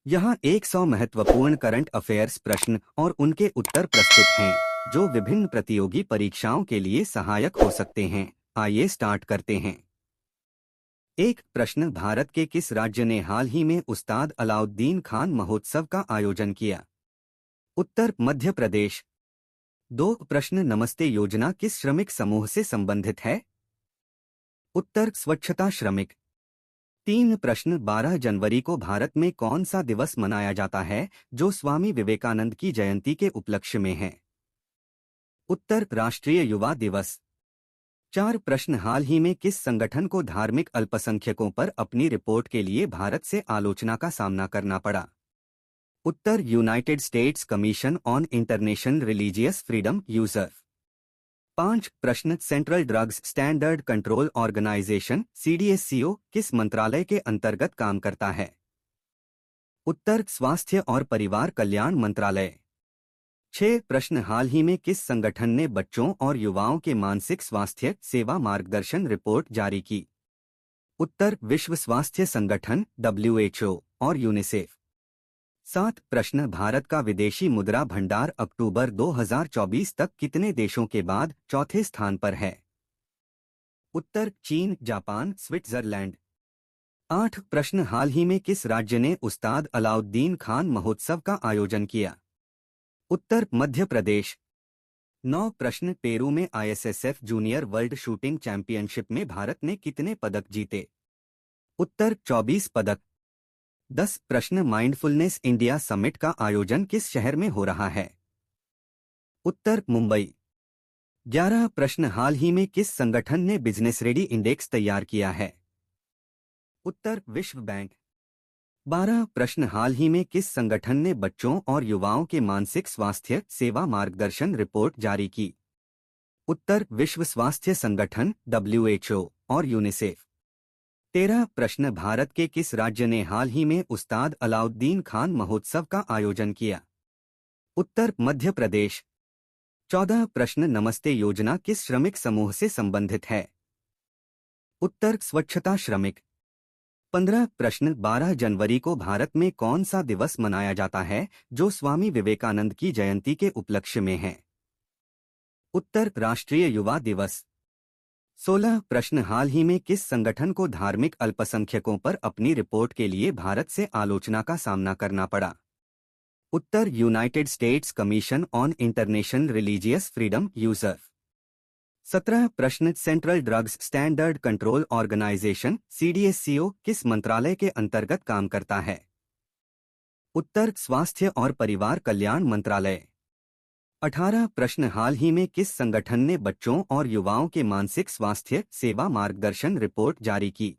यहाँ 100 महत्वपूर्ण current affairs प्रश्न और उनके उत्तर प्रस्तुत हैं, जो विभिन्न प्रतियोगी परीक्षाओं के लिए सहायक हो सकते हैं। आइए स्टार्ट करते हैं। एक प्रश्न, भारत के किस राज्य ने हाल ही में उस्ताद अलाउद्दीन खान महोत्सव का आयोजन किया? उत्तर, मध्य प्रदेश। दो प्रश्न, नमस्ते योजना किस श्रमिक समूह से संबंधित है? उत्तर, स्वच्छता श्रमिक। तीन प्रश्न, 12 जनवरी को भारत में कौन सा दिवस मनाया जाता है जो स्वामी विवेकानंद की जयंती के उपलक्ष्य में है? उत्तर, राष्ट्रीय युवा दिवस। चार प्रश्न, हाल ही में किस संगठन को धार्मिक अल्पसंख्यकों पर अपनी रिपोर्ट के लिए भारत से आलोचना का सामना करना पड़ा? उत्तर, United States Commission on International Religious Freedom यूजर। पांच प्रश्न, Central Drugs Standard Control Organisation CDSCO किस मंत्रालय के अंतर्गत काम करता है? उत्तर, स्वास्थ्य और परिवार कल्याण मंत्रालय। छह प्रश्न, हाल ही में किस संगठन ने बच्चों और युवाओं के मानसिक स्वास्थ्य सेवा मार्गदर्शन रिपोर्ट जारी की? उत्तर, विश्व स्वास्थ्य संगठन डब्ल्यूएचओ और यूनिसेफ। सात प्रश्न, भारत का विदेशी मुद्रा भंडार अक्टूबर 2024 तक कितने देशों के बाद चौथे स्थान पर है? उत्तर, चीन, जापान, स्विट्जरलैंड। आठ प्रश्न, हाल ही में किस राज्य ने उस्ताद अलाउद्दीन खान महोत्सव का आयोजन किया? उत्तर, मध्य प्रदेश। नौ प्रश्न, पेरू में ISSF junior world shooting championship में भारत ने कितने पदक जीते? उत्तर, 24 पदक। 10 प्रश्न, माइंडफुलनेस इंडिया समिट का आयोजन किस शहर में हो रहा है? उत्तर, मुंबई। 11 प्रश्न, हाल ही में किस संगठन ने बिजनेस रेडी इंडेक्स तैयार किया है? उत्तर, विश्व बैंक। 12 प्रश्न, हाल ही में किस संगठन ने बच्चों और युवाओं के मानसिक स्वास्थ्य सेवा मार्गदर्शन रिपोर्ट जारी की? उत्तर, विश्व स्वास्थ्य संगठन डब्ल्यूएचओ और यूनिसेफ। 13 प्रश्न, भारत के किस राज्य ने हाल ही में उस्ताद अलाउद्दीन खान महोत्सव का आयोजन किया? उत्तर, मध्य प्रदेश। 14 प्रश्न, नमस्ते योजना किस श्रमिक समूह से संबंधित है? उत्तर, स्वच्छता श्रमिक। 15 प्रश्न, 12 जनवरी को भारत में कौन सा दिवस मनाया जाता है जो स्वामी विवेकानंद की जयंती के उपलक्ष्य में है? उत्तर, राष्ट्रीय युवा दिवस। 16 प्रश्न, हाल ही में किस संगठन को धार्मिक अल्पसंख्यकों पर अपनी रिपोर्ट के लिए भारत से आलोचना का सामना करना पड़ा? उत्तर, United States Commission on International Religious Freedom यूजर। 17 प्रश्न, Central Drugs Standard Control Organisation CDSCO किस मंत्रालय के अंतर्गत काम करता है? उत्तर, स्वास्थ्य और परिवार कल्याण मंत्रालय। 18 प्रश्न, हाल ही में किस संगठन ने बच्चों और युवाओं के मानसिक स्वास्थ्य सेवा मार्गदर्शन रिपोर्ट जारी की?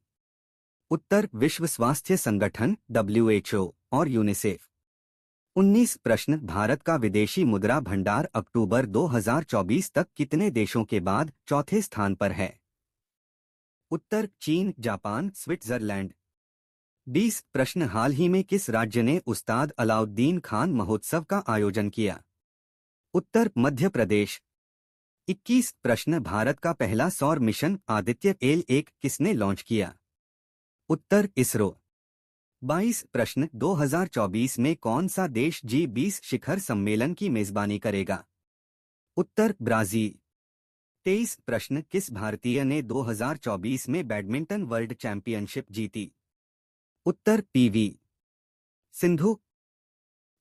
उत्तर, विश्व स्वास्थ्य संगठन डब्ल्यूएचओ और यूनिसेफ। 19 प्रश्न, भारत का विदेशी मुद्रा भंडार अक्टूबर 2024 तक कितने देशों के बाद चौथे स्थान पर है? उत्तर, चीन, जापान, स्विट्जरलैंड। 20 प्रश्न, हाल ही में किस राज्य ने उस्ताद अलाउद्दीन खान महोत्सव का आयोजन किया? उत्तर, मध्य प्रदेश। 21 प्रश्न, भारत का पहला सौर मिशन आदित्य एल 1 किसने लॉन्च किया? उत्तर, इसरो। 22 प्रश्न, 2024 में कौन सा देश G20 शिखर सम्मेलन की मेजबानी करेगा? उत्तर, ब्राजील। 23 प्रश्न, किस भारतीय ने 2024 में बैडमिंटन वर्ल्ड चैंपियनशिप जीती? उत्तर, पीवी सिंधु।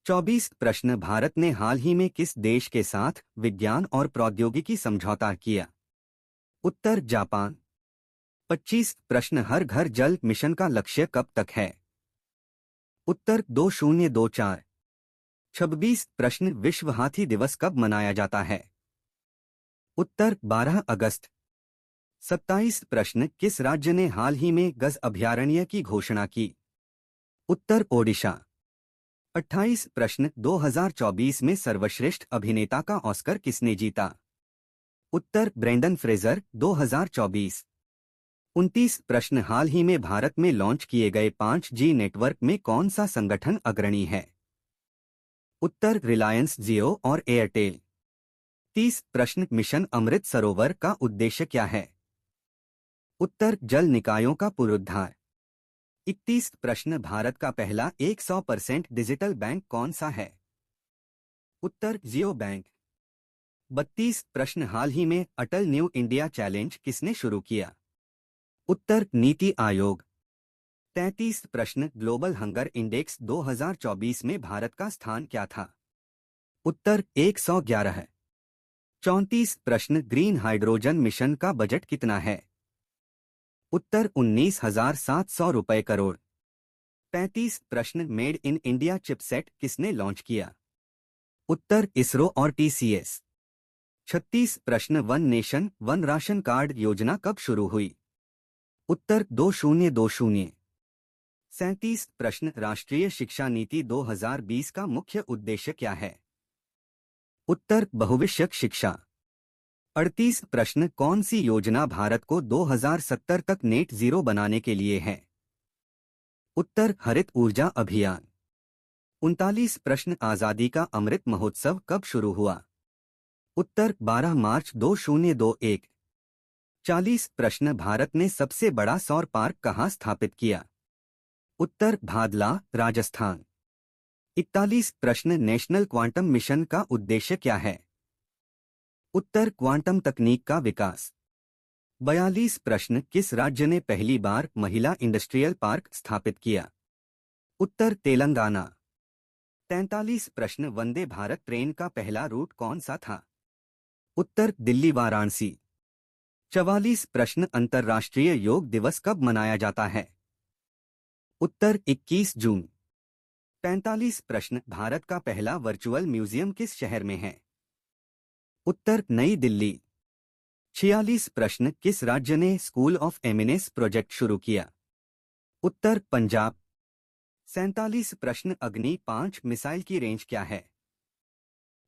24 प्रश्न, भारत ने हाल ही में किस देश के साथ विज्ञान और प्रौद्योगिकी समझौता किया? उत्तर, जापान। 25 प्रश्न, हर घर जल मिशन का लक्ष्य कब तक है? उत्तर, 2024। 26 प्रश्न, विश्व हाथी दिवस कब मनाया जाता है? उत्तर, 12 अगस्त। 27 प्रश्न, किस राज्य ने हाल ही में गज अभयारण्य की घोषणा की? उत्तर, ओडिशा। 28 प्रश्न, 2024 में सर्वश्रेष्ठ अभिनेता का ऑस्कर किसने जीता? उत्तर, ब्रेंडन फ्रेजर, 2024। 29 प्रश्न, हाल ही में भारत में लॉन्च किए गए 5G नेटवर्क में कौन सा संगठन अग्रणी है? उत्तर, रिलायंस जियो और एयरटेल। 30 प्रश्न, मिशन अमृत सरोवर का उद्देश्य क्या है? उत्तर, जल निकायों का पुनरुद्धार। 31 प्रश्न, भारत का पहला 100% डिजिटल बैंक कौन सा है? उत्तर जियो बैंक। 32 प्रश्न, हाल ही में अटल न्यू इंडिया चैलेंज किसने शुरू किया? उत्तर नीति आयोग। 33 प्रश्न, ग्लोबल हंगर इंडेक्स 2024 में भारत का स्थान क्या था? उत्तर 111 है। 34 प्रश्न, ग्रीन हाइड्रोजन मिशन का बजट कितना है? उत्तर 19,700 रुपए करोड़। 35 प्रश्न, मेड इन इंडिया चिपसेट किसने लॉन्च किया? उत्तर इसरो और टीसीएस। 36 प्रश्न, one nation one ration card योजना कब शुरू हुई? उत्तर 2020। 37 प्रश्न, राष्ट्रीय शिक्षा नीति 2020 का मुख्य उद्देश्य क्या है? उत्तर बहुविषयक शिक्षा। 38 प्रश्न, कौन सी योजना भारत को 2070 तक नेट जीरो बनाने के लिए है? उत्तर हरित ऊर्जा अभियान। 39 प्रश्न, आजादी का अमृत महोत्सव कब शुरू हुआ? उत्तर 12 मार्च 2021। 40 प्रश्न, भारत ने सबसे बड़ा सौर पार्क कहाँ स्थापित किया? उत्तर भादला, राजस्थान। 41 प्रश्न, नेशनल क्वांटम मिशन का उद्देश्य क्या है? उत्तर क्वांटम तकनीक का विकास। 42 प्रश्न, किस राज्य ने पहली बार महिला इंडस्ट्रियल पार्क स्थापित किया? उत्तर तेलंगाना। 43 प्रश्न, वंदे भारत ट्रेन का पहला रूट कौन सा था? उत्तर दिल्ली वाराणसी। 44 प्रश्न, अंतर्राष्ट्रीय योग दिवस कब मनाया जाता है? उत्तर 21 जून। 45 प्रश्न, भारत का पहला वर्चुअल म्यूजियम किस शहर में है? उत्तर नई दिल्ली। 46 प्रश्न, किस राज्य ने स्कूल ऑफ एमिनेंस प्रोजेक्ट शुरू किया? उत्तर पंजाब। 47 प्रश्न, अग्नि 5 मिसाइल की रेंज क्या है?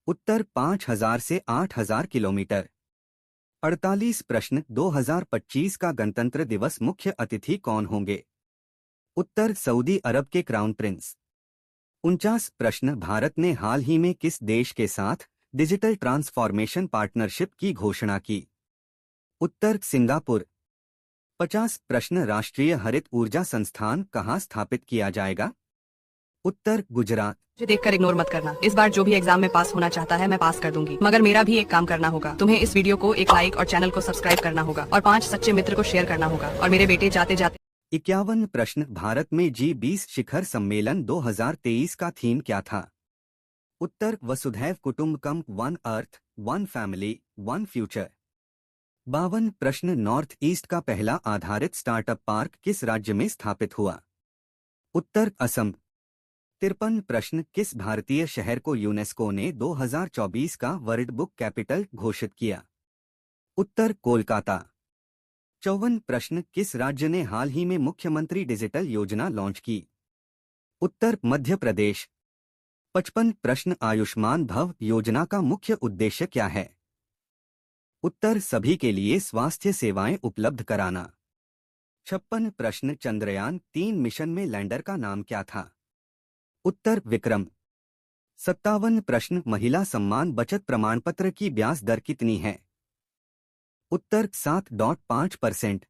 उत्तर 5000 से 8000 किलोमीटर। 48 प्रश्न, 2025 का गणतंत्र दिवस मुख्य अतिथि कौन होंगे? उत्तर सऊदी अरब के क्राउन प्रिंस। 49 प्रश्न, भारत ने हाल ही में किस देश के साथ डिजिटल ट्रांसफॉर्मेशन पार्टनरशिप की घोषणा की? उत्तर सिंगापुर। 50 प्रश्न, राष्ट्रीय हरित ऊर्जा संस्थान कहाँ स्थापित किया जाएगा? उत्तर गुजरात। मुझे देखकर इग्नोर मत करना। इस बार जो भी एग्जाम में पास होना चाहता है मैं पास कर दूंगी, मगर मेरा भी एक काम करना होगा। तुम्हें इस वीडियो को एक लाइक और चैनल को सब्सक्राइब करना होगा और 5 सच्चे मित्र को शेयर करना होगा। और मेरे बेटे जाते जाते 51 प्रश्न, भारत में G20 शिखर सम्मेलन 2023 का थीम क्या था? उत्तर Vasudhaiva Kutumbakam, one earth one family one future. 52 प्रश्न, नॉर्थ ईस्ट का पहला आधारित स्टार्टअप पार्क किस राज्य में स्थापित हुआ? उत्तर असम। 53 प्रश्न, किस भारतीय शहर को यूनेस्को ने 2024 का वर्ल्ड बुक कैपिटल घोषित किया? उत्तर कोलकाता। 54 प्रश्न, किस राज्य ने हाल ही में मुख्यमंत्री डिजिटल योजना लॉन्च की? उत्तर मध्य प्रदेश। 55 प्रश्न, आयुष्मान भव योजना का मुख्य उद्देश्य क्या है? उत्तर सभी के लिए स्वास्थ्य सेवाएं उपलब्ध कराना। 56 प्रश्न, चंद्रयान 3 मिशन में लैंडर का नाम क्या था? उत्तर विक्रम। 57 प्रश्न, महिला सम्मान बचत प्रमाण पत्र की ब्याज दर कितनी है? उत्तर 7.5%।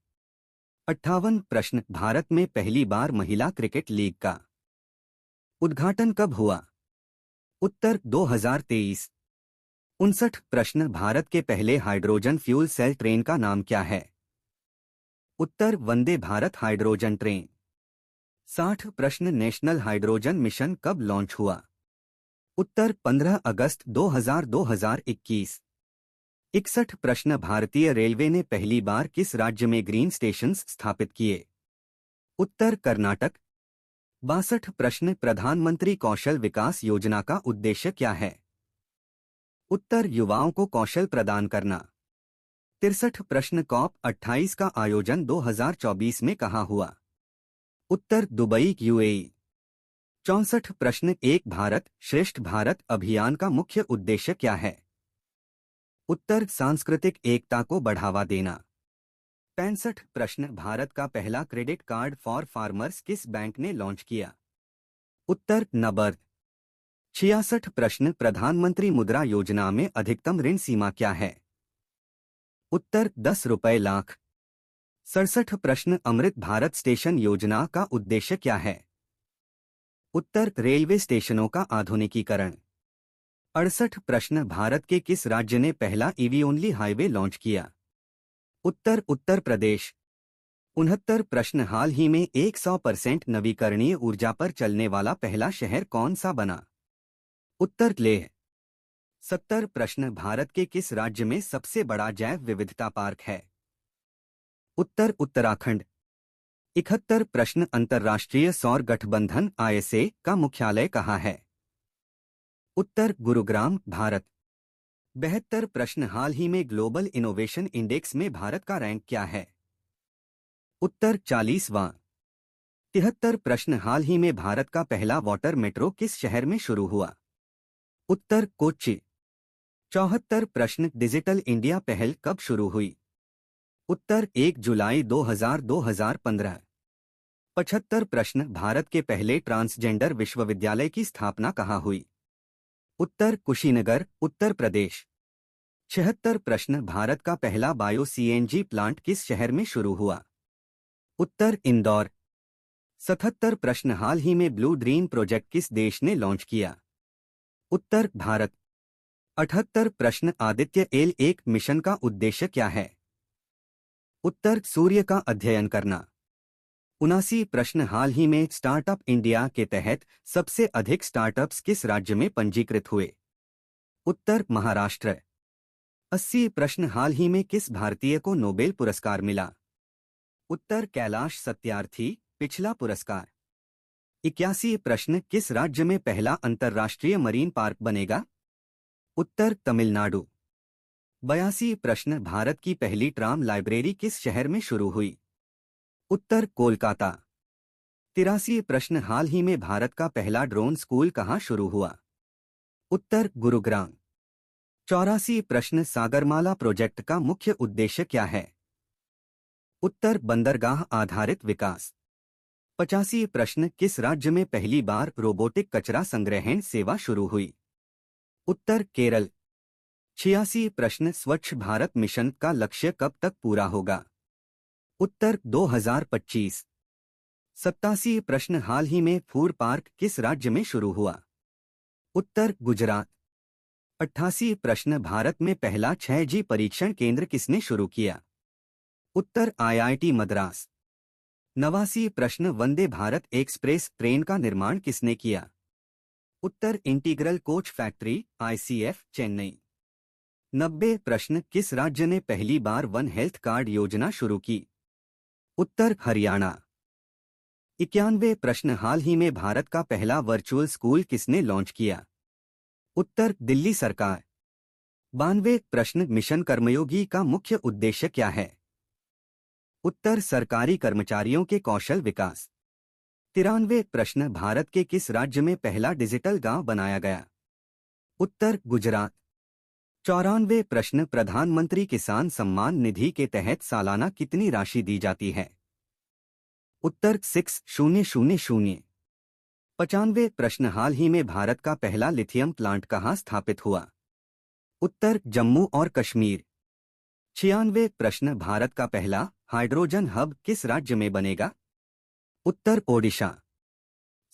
58 प्रश्न, भारत में पहली बार महिला क्रिकेट लीग का उद्घाटन कब हुआ? उत्तर 2023। 59 प्रश्न, भारत के पहले हाइड्रोजन फ्यूल सेल ट्रेन का नाम क्या है? उत्तर वंदे भारत हाइड्रोजन ट्रेन। 60 प्रश्न, नेशनल हाइड्रोजन मिशन कब लॉन्च हुआ? उत्तर 15 अगस्त 2021। 61 प्रश्न, भारतीय रेलवे ने पहली बार किस राज्य में ग्रीन स्टेशंस स्थापित किए? उत्तर कर्नाटक। 62 प्रश्न, प्रधानमंत्री कौशल विकास योजना का उद्देश्य क्या है? उत्तर युवाओं को कौशल प्रदान करना। 63 प्रश्न, कॉप 28 का आयोजन 2024 में कहाँ हुआ? उत्तर दुबई, यूएई। 64 प्रश्न, एक भारत श्रेष्ठ भारत अभियान का मुख्य उद्देश्य क्या है? उत्तर सांस्कृतिक एकता को बढ़ावा देना। 65 प्रश्न, भारत का पहला क्रेडिट कार्ड फॉर फार्मर्स किस बैंक ने लॉन्च किया? उत्तर नबार्ड। 66 प्रश्न, प्रधानमंत्री मुद्रा योजना में अधिकतम ऋण सीमा क्या है? उत्तर 10 रुपए लाख। 67 प्रश्न अमृत भारत स्टेशन योजना का उद्देश्य क्या है? उत्तर रेलवे स्टेशनों का आधुनिकीकरण। 68 प्रश्न भारत के किस राज्य ने पहला ईवी ओनली हाईवे लॉन्च किया? उत्तर उत्तर प्रदेश। 69 प्रश्न हाल ही में 100% नवीकरणीय ऊर्जा पर चलने वाला पहला शहर कौन सा बना? उत्तर लेह। 70 प्रश्न भारत के किस राज्य में सबसे बड़ा जैव विविधता पार्क है? उत्तर उत्तराखंड। 71 प्रश्न अंतर्राष्ट्रीय सौर गठबंधन ISA का मुख्यालय कहाँ है? उत्तर गुरुग्राम, भारत। 72 प्रश्न हाल ही में ग्लोबल इनोवेशन इंडेक्स में भारत का रैंक क्या है? उत्तर 40वां। 73 प्रश्न हाल ही में भारत का पहला वाटर मेट्रो किस शहर में शुरू हुआ? उत्तर कोच्चि। 74 प्रश्न डिजिटल इंडिया पहल कब शुरू हुई? उत्तर 1 जुलाई 2015। 75 प्रश्न भारत के पहले ट्रांसजेंडर विश्वविद्यालय की स्थापना कहाँ हुई? उत्तर कुशीनगर, उत्तर प्रदेश। 76 प्रश्न भारत का पहला बायो CNG प्लांट किस शहर में शुरू हुआ? उत्तर इंदौर। 77 प्रश्न हाल ही में ब्लू ड्रीम प्रोजेक्ट किस देश ने लॉन्च किया? उत्तर भारत। 78 प्रश्न आदित्य L1 मिशन का उद्देश्य क्या है? उत्तर सूर्य का अध्ययन करना। 79 प्रश्न हाल ही में स्टार्टअप इंडिया के तहत सबसे अधिक स्टार्टअप्स किस राज्य में पंजीकृत हुए? उत्तर महाराष्ट्र। 80 प्रश्न हाल ही में किस भारतीय को नोबेल पुरस्कार मिला? उत्तर कैलाश सत्यार्थी, पिछला पुरस्कार। 81 प्रश्न किस राज्य में पहला अंतर्राष्ट्रीय मरीन पार्क बनेगा? उत्तर तमिलनाडु। 82 प्रश्न भारत की पहली ट्राम लाइब्रेरी किस शहर में शुरू हुई? उत्तर कोलकाता। 83 प्रश्न हाल ही में भारत का पहला ड्रोन स्कूल कहाँ शुरू हुआ? उत्तर गुरुग्राम। 84 प्रश्न सागरमाला प्रोजेक्ट का मुख्य उद्देश्य क्या है? उत्तर बंदरगाह आधारित विकास। 85 प्रश्न किस राज्य में पहली बार रोबोटिक कचरा संग्रहण सेवा शुरू हुई? उत्तर केरल। 86 प्रश्न स्वच्छ भारत मिशन का लक्ष्य कब तक पूरा होगा? उत्तर 2025। 87 प्रश्न हाल ही में फूड पार्क किस राज्य में शुरू हुआ? उत्तर गुजरात। 88 प्रश्न भारत में पहला 6G परीक्षण केंद्र किसने शुरू किया? उत्तर IIT मद्रास। 89 प्रश्न वंदे भारत एक्सप्रेस ट्रेन का निर्माण किसने किया? उत्तर Integral Coach Factory ICF, Chennai. 90 प्रश्न किस राज्य ने पहली बार वन हेल्थ कार्ड योजना शुरू की? उत्तर हरियाणा। 91 प्रश्न हाल ही में भारत का पहला वर्चुअल स्कूल किसने लॉन्च किया? उत्तर दिल्ली सरकार। 92 प्रश्न मिशन कर्मयोगी का मुख्य उद्देश्य क्या है? उत्तर सरकारी कर्मचारियों के कौशल विकास। 93 प्रश्न भारत के किस राज्य में पहला डिजिटल गांव बनाया गया? उत्तर गुजरात। 94 प्रश्न प्रधानमंत्री किसान सम्मान निधि के तहत सालाना कितनी राशि दी जाती है? उत्तर 6000। 95 प्रश्न हाल ही में भारत का पहला लिथियम प्लांट कहाँ स्थापित हुआ? उत्तर जम्मू और कश्मीर। 96 प्रश्न भारत का पहला हाइड्रोजन हब किस राज्य में बनेगा? उत्तर ओडिशा।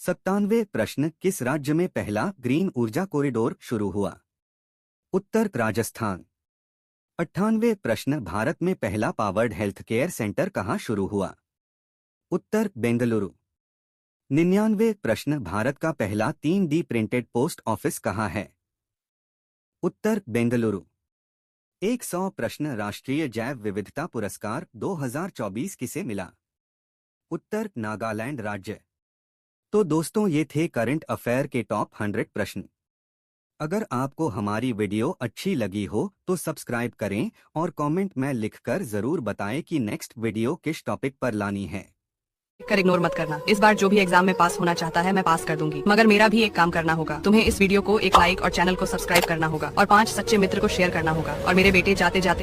97 प्रश्न किस राज्य में पहला ग्रीन ऊर्जा कॉरिडोर शुरू हुआ? उत्तर राजस्थान। 98 प्रश्न भारत में पहला पावर्ड हेल्थ केयर सेंटर कहाँ शुरू हुआ? उत्तर बेंगलुरु। 99 प्रश्न भारत का पहला 3D प्रिंटेड पोस्ट ऑफिस कहाँ है? उत्तर बेंगलुरु। 100 प्रश्न राष्ट्रीय जैव विविधता पुरस्कार 2024 किसे मिला? उत्तर नागालैंड राज्य। तो दोस्तों ये थे करंट अफेयर के टॉप 100 प्रश्न। अगर आपको हमारी वीडियो अच्छी लगी हो तो सब्सक्राइब करें और कमेंट में लिखकर जरूर बताएं कि नेक्स्ट वीडियो किस टॉपिक पर लानी है। कर इग्नोर मत करना। इस बार जो भी एग्जाम में पास होना चाहता है मैं पास कर दूंगी, मगर मेरा भी एक काम करना होगा। तुम्हें इस वीडियो को एक लाइक और चैनल को सब्सक्राइब करना होगा और 5 सच्चे मित्र को शेयर करना होगा और मेरे बेटे जाते जाते